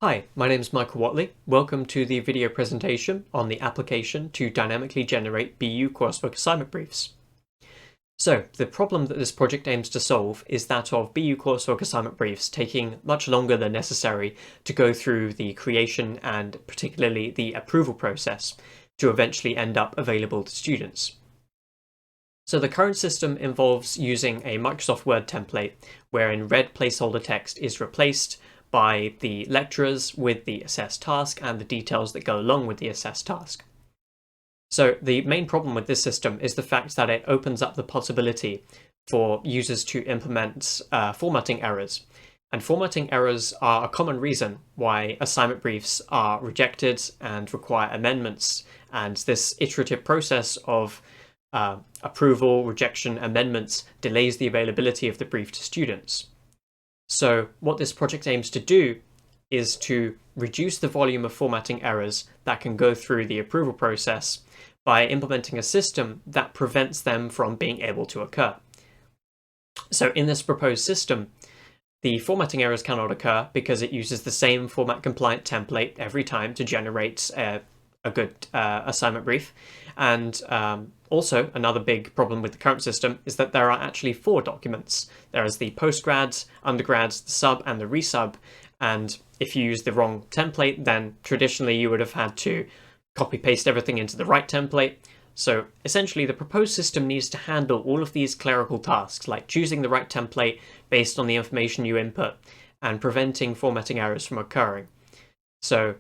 Hi, my name is Michael Watley. Welcome to the video presentation on the application to dynamically generate BU coursework assignment briefs. So, the problem that this project aims to solve is that of BU coursework assignment briefs taking much longer than necessary to go through the creation and particularly the approval process to eventually end up available to students. So the current system involves using a Microsoft Word template wherein red placeholder text is replaced by the lecturers with the assessed task and the details that go along with the assessed task. So the main problem with this system is the fact that it opens up the possibility for users to implement formatting errors. And formatting errors are a common reason why assignment briefs are rejected and require amendments. And this iterative process of approval, rejection, amendments delays the availability of the brief to students. So what this project aims to do is to reduce the volume of formatting errors that can go through the approval process by implementing a system that prevents them from being able to occur. So in this proposed system, the formatting errors cannot occur because it uses the same format compliant template every time to generate a good assignment brief. And also, another big problem with the current system is that there are actually 4 documents. There is the postgrads, undergrads, the sub, and the resub. And if you use the wrong template, then traditionally you would have had to copy paste everything into the right template. So essentially, the proposed system needs to handle all of these clerical tasks, like choosing the right template based on the information you input and preventing formatting errors from occurring. So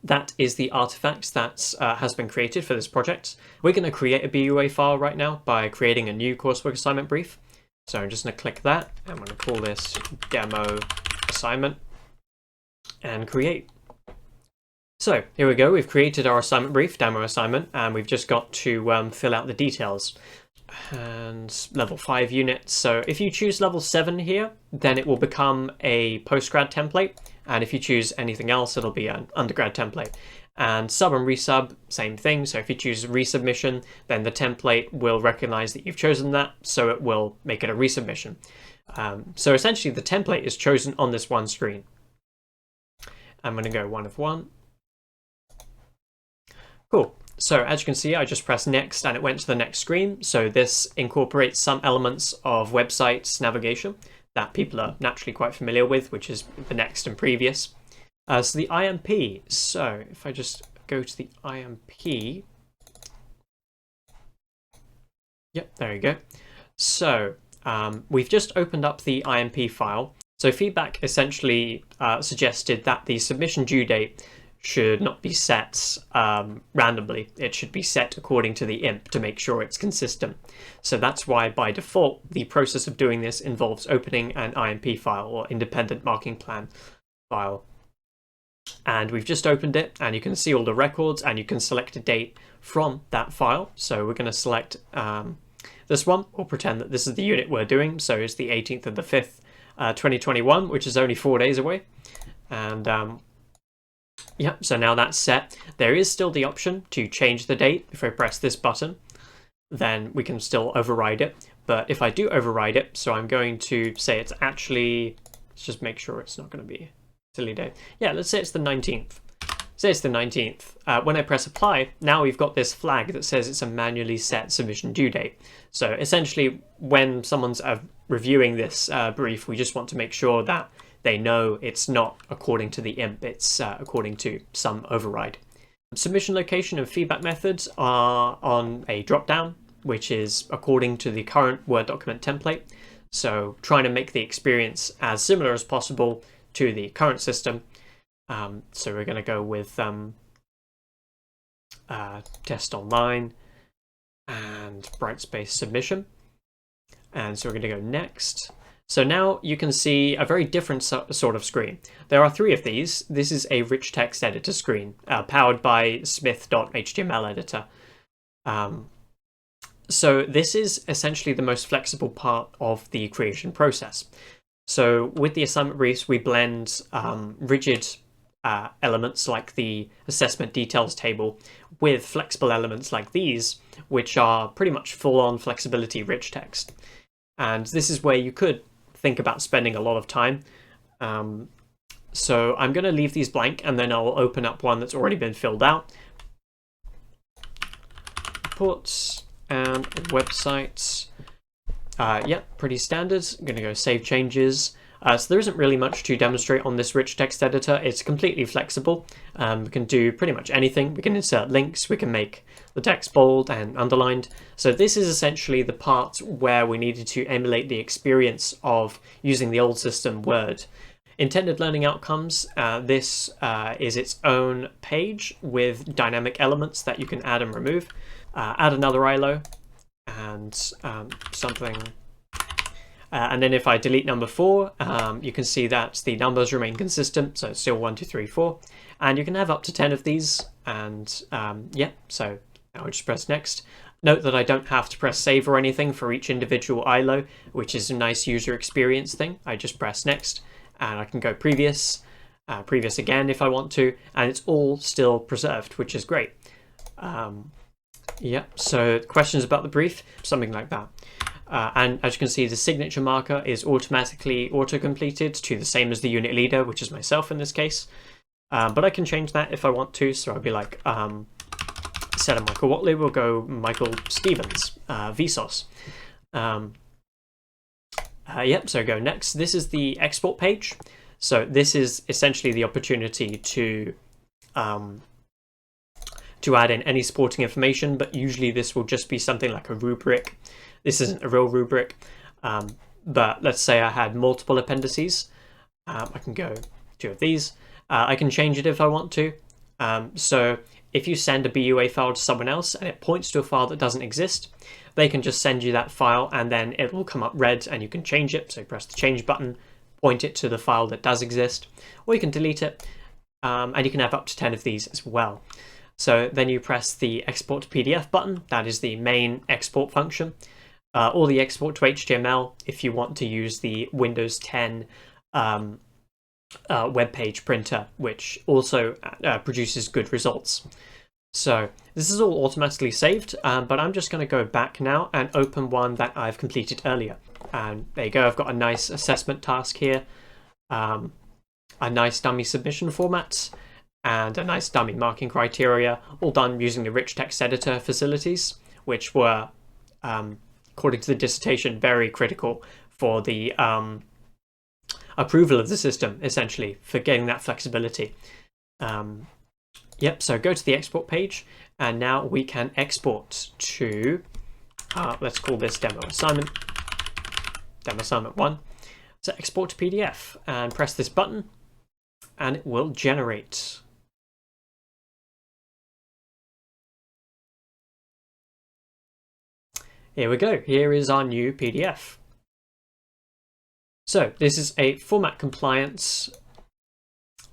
that is the artifact that has been created for this project. We're going to create a BUA file right now by creating a new coursework assignment brief. So I'm just going to click that. I'm going to call this demo assignment and create. So here we go. We've created our assignment brief, demo assignment, and we've just got to fill out the details. And level 5 units. So if you choose level 7 here, then it will become a postgrad template. And if you choose anything else, it'll be an undergrad template. And sub and resub, same thing. So if you choose resubmission, then the template will recognize that you've chosen that, so it will make it a resubmission. So essentially the template is chosen on this one screen. I'm going to go 1 of 1. Cool. So as you can see, I just pressed next and it went to the next screen. So this incorporates some elements of websites navigation that people are naturally quite familiar with, which is the next and previous. So the IMP. So if I just go to the IMP. Yep, there you go. So we've just opened up the IMP file. So feedback essentially suggested that the submission due date should not be set randomly. It should be set according to the IMP to make sure it's consistent. So that's why by default, the process of doing this involves opening an IMP file or independent marking plan file. And we've just opened it and you can see all the records and you can select a date from that file. So we're going to select this one. We'll pretend that this is the unit we're doing. So it's the 18th of the 5th, 2021, which is only 4 days away. And yep, so now that's set. There is still the option to change the date. If I press this button, then we can still override it. But if I do override it, so I'm going to say it's actually, let's just make sure it's not going to be a silly date. Yeah, let's say it's the 19th. Say it's the 19th. When I press apply, now we've got this flag that says it's a manually set submission due date. So essentially, when someone's reviewing this brief, we just want to make sure that they know it's not according to the IMP, it's according to some override. Submission location and feedback methods are on a drop-down, which is according to the current Word document template. So trying to make the experience as similar as possible to the current system. So we're going to go with test online and Brightspace submission. And so we're going to go next. So now you can see a very different sort of screen. There are 3 of these. This is a rich text editor screen powered by Smith.html editor. So this is essentially the most flexible part of the creation process. So with the assignment briefs, we blend rigid elements like the assessment details table with flexible elements like these, which are pretty much full-on flexibility rich text. And this is where you could think about spending a lot of time So I'm going to leave these blank and then I'll open up one that's already been filled out. Reports and websites. Yep, pretty standard. I'm going to go save changes. So there isn't really much to demonstrate on this rich text editor. It's completely flexible. We can do pretty much anything. We can insert links. We can make the text bold and underlined. So this is essentially the part where we needed to emulate the experience of using the old system Word. Intended learning outcomes. This is its own page with dynamic elements that you can add and remove. Add another ILO and something. And then if I delete number 4, you can see that the numbers remain consistent, so it's still 1, 2, 3, 4. And you can have up to 10 of these, and yeah, so I'll just press next. Note that I don't have to press save or anything for each individual ILO, which is a nice user experience thing. I just press next, and I can go previous, previous again if I want to, and it's all still preserved, which is great. Yeah, so questions about the brief, something like that. And as you can see, the signature marker is automatically auto-completed to the same as the unit leader, which is myself in this case. But I can change that if I want to. So I'll be like, instead of Michael Watley, we'll go Michael Stevens, Vsauce. Yep, so go next. This is the export page. So this is essentially the opportunity to add in any supporting information, but usually this will just be something like a rubric. This isn't a real rubric, but let's say I had multiple appendices. I can go 2 of these. I can change it if I want to. So if you send a BUA file to someone else and it points to a file that doesn't exist, they can just send you that file and then it will come up red and you can change it. So you press the change button, point it to the file that does exist, or you can delete it. And you can have up to 10 of these as well. So then you press the export to PDF button. That is the main export function. Or the export to HTML if you want to use the Windows 10 web page printer, which also produces good results. So this is all automatically saved, but I'm just going to go back now and open one that I've completed earlier. And there you go, I've got a nice assessment task here, a nice dummy submission format, and a nice dummy marking criteria, all done using the rich text editor facilities, which were according to the dissertation, very critical for the approval of the system, essentially, for getting that flexibility. Yep, so go to the export page, and now we can export to, let's call this demo assignment 1. So export to PDF, and press this button, and it will generate. Here we go, here is our new PDF. So this is a format compliant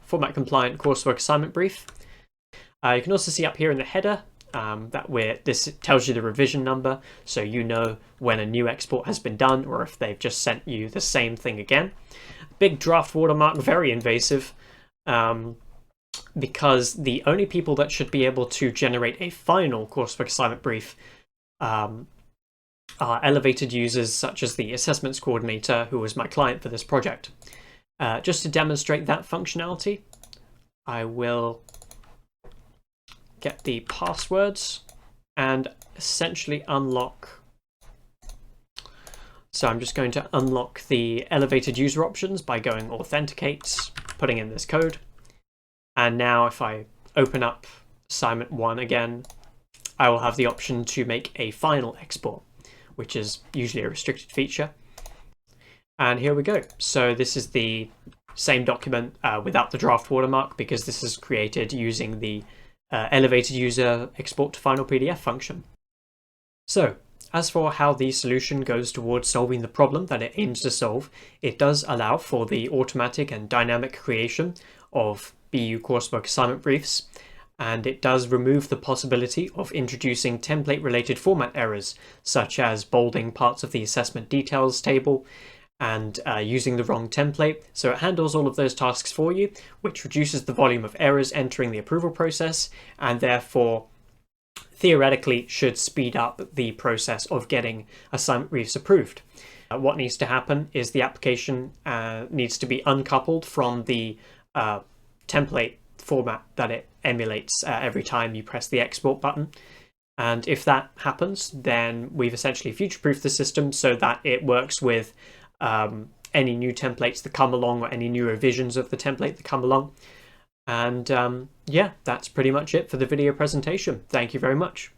coursework assignment brief. You can also see up here in the header this tells you the revision number, so you know when a new export has been done or if they've just sent you the same thing again. Big draft watermark, very invasive, because the only people that should be able to generate a final coursework assignment brief are elevated users such as the assessments coordinator, who was my client for this project. Just to demonstrate that functionality, I will get the passwords and essentially unlock. So I'm just going to unlock the elevated user options by going authenticate, putting in this code. And now if I open up assignment 1 again, I will have the option to make a final export, which is usually a restricted feature. And here we go. So this is the same document without the draft watermark, because this is created using the elevated user export to final PDF function. So as for how the solution goes towards solving the problem that it aims to solve, it does allow for the automatic and dynamic creation of BU coursework assignment briefs, and it does remove the possibility of introducing template-related format errors, such as bolding parts of the assessment details table and using the wrong template. So it handles all of those tasks for you, which reduces the volume of errors entering the approval process, and therefore theoretically should speed up the process of getting assignment briefs approved. What needs to happen is the application needs to be uncoupled from the template format that it emulates every time you press the export button. And if that happens, then we've essentially future-proofed the system so that it works with any new templates that come along, or any new revisions of the template that come along. And yeah, that's pretty much it for the video presentation. Thank you very much.